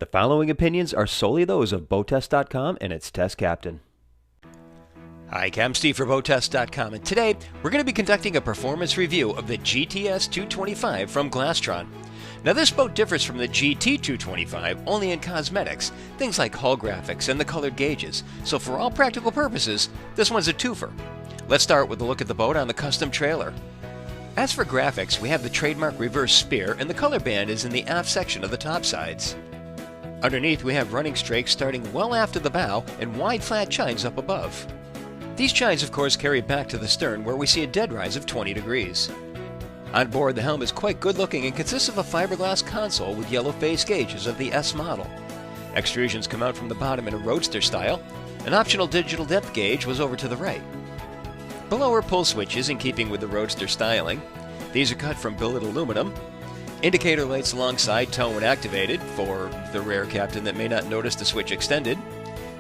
The following opinions are solely those of Boattest.com and its test captain. Hi, I'm Steve for Boattest.com, and today we're going to be conducting a performance review of the GTS 225 from Glastron. Now, this boat differs from the GT 225 only in cosmetics, things like hull graphics and the colored gauges, so for all practical purposes, this one's a twofer. Let's start with a look at the boat on the custom trailer. As for graphics, we have the trademark reverse spear, and the color band is in the aft section of the topsides. Underneath, we have running strakes starting well aft of the bow and wide flat chines up above. These chines, of course, carry back to the stern where we see a dead rise of 20 degrees. On board, the helm is quite good looking and consists of a fiberglass console with yellow face gauges of the S model. Extrusions come out from the bottom in a roadster style. An optional digital depth gauge was over to the right. Below are pull switches in keeping with the roadster styling. These are cut from billet aluminum. Indicator lights alongside tow when activated, for the rare captain that may not notice the switch extended.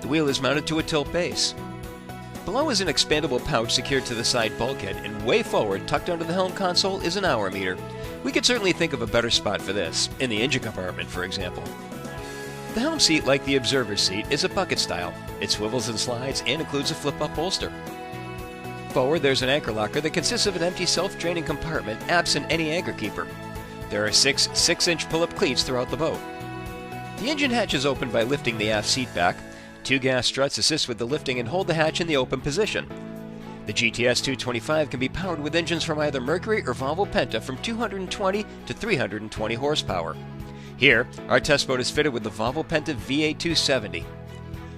The wheel is mounted to a tilt base. Below is an expandable pouch secured to the side bulkhead, and way forward, tucked under the helm console, is an hour meter. We could certainly think of a better spot for this, in the engine compartment, for example. The helm seat, like the observer's seat, is a bucket style. It swivels and slides and includes a flip-up bolster. Forward, there's an anchor locker that consists of an empty self-draining compartment, absent any anchor keeper. There are 6 6-inch pull-up cleats throughout the boat. The engine hatch is opened by lifting the aft seat back. 2 gas struts assist with the lifting and hold the hatch in the open position. The GTS 225 can be powered with engines from either Mercury or Volvo Penta from 220 to 320 horsepower. Here, our test boat is fitted with the Volvo Penta VA 270.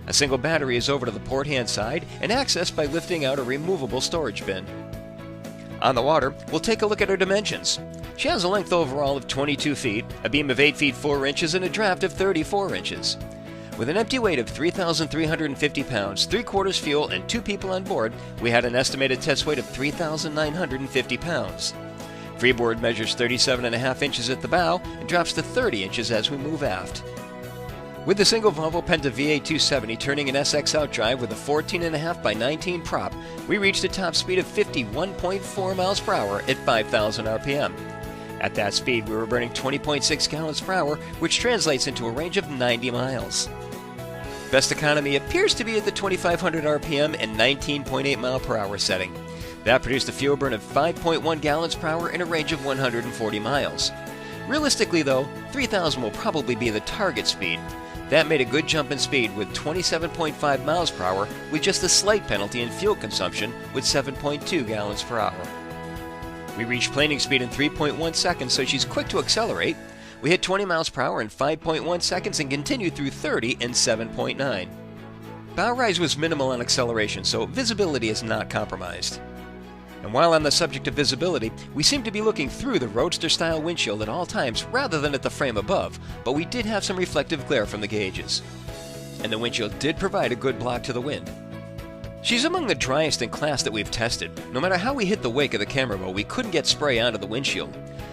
A single battery is over to the port hand side and accessed by lifting out a removable storage bin. On the water, we'll take a look at her dimensions. She has a length overall of 22 feet, a beam of 8 feet 4 inches, and a draft of 34 inches. With an empty weight of 3,350 pounds, 3/4 fuel, and 2 people on board, we had an estimated test weight of 3,950 pounds. Freeboard measures 37.5 inches at the bow and drops to 30 inches as we move aft. With the single Volvo Penta VA 270 turning an SX outdrive with a 14.5 by 19 prop, we reached a top speed of 51.4 miles per hour at 5,000 RPM. At that speed, we were burning 20.6 gallons per hour, which translates into a range of 90 miles. Best economy appears to be at the 2,500 RPM and 19.8 mile per hour setting. That produced a fuel burn of 5.1 gallons per hour in a range of 140 miles. Realistically though, 3,000 will probably be the target speed. That made a good jump in speed with 27.5 miles per hour with just a slight penalty in fuel consumption with 7.2 gallons per hour. We reached planing speed in 3.1 seconds, so she's quick to accelerate. We hit 20 miles per hour in 5.1 seconds and continued through 30 in 7.9. Bow rise was minimal on acceleration, so visibility is not compromised. And while on the subject of visibility, we seem to be looking through the roadster-style windshield at all times rather than at the frame above, but we did have some reflective glare from the gauges. And the windshield did provide a good block to the wind. She's among the driest in class that we've tested. No matter how we hit the wake of the camera boat, we couldn't get spray onto the windshield.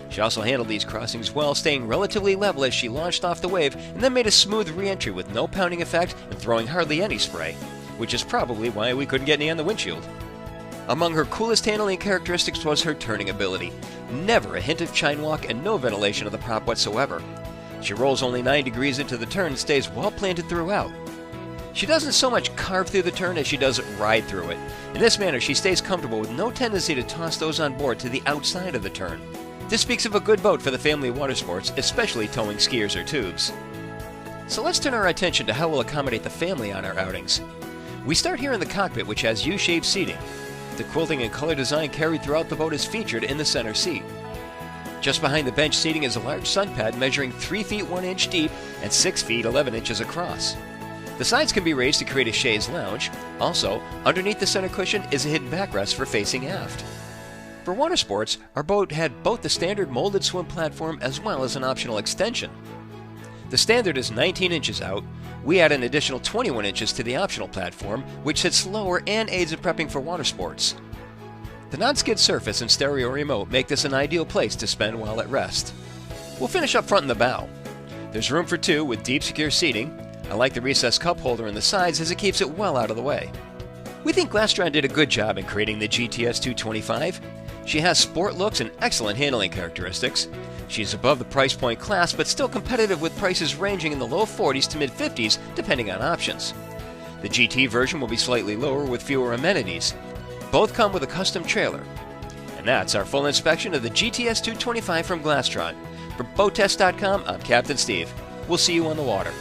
She also handled these crossings well, staying relatively level as she launched off the wave and then made a smooth re-entry with no pounding effect and throwing hardly any spray, which is probably why we couldn't get any on the windshield. Among her coolest handling characteristics was her turning ability. Never a hint of chine walk and no ventilation of the prop whatsoever. She rolls only 9 degrees into the turn and stays well planted throughout. She doesn't so much carve through the turn as she does ride through it. In this manner, she stays comfortable with no tendency to toss those on board to the outside of the turn. This speaks of a good boat for the family of water sports, especially towing skiers or tubes. So let's turn our attention to how we'll accommodate the family on our outings. We start here in the cockpit, which has U-shaped seating. The quilting and color design carried throughout the boat is featured in the center seat. Just behind the bench seating is a large sun pad measuring 3 feet 1 inch deep and 6 feet 11 inches across. The sides can be raised to create a chaise lounge. Also, underneath the center cushion is a hidden backrest for facing aft. For water sports, our boat had both the standard molded swim platform as well as an optional extension. The standard is 19 inches out. We add an additional 21 inches to the optional platform, which sits lower and aids in prepping for water sports. The non-skid surface and stereo remote make this an ideal place to spend while at rest. We'll finish up front in the bow. There's room for 2 with deep secure seating. I like the recessed cup holder in the sides as it keeps it well out of the way. We think Glastron did a good job in creating the GTS 225. She has sport looks and excellent handling characteristics. She's above the price point class, but still competitive with prices ranging in the low 40s to mid 50s, depending on options. The GT version will be slightly lower with fewer amenities. Both come with a custom trailer. And that's our full inspection of the GTS 225 from Glastron. For BoatTest.com, I'm Captain Steve. We'll see you on the water.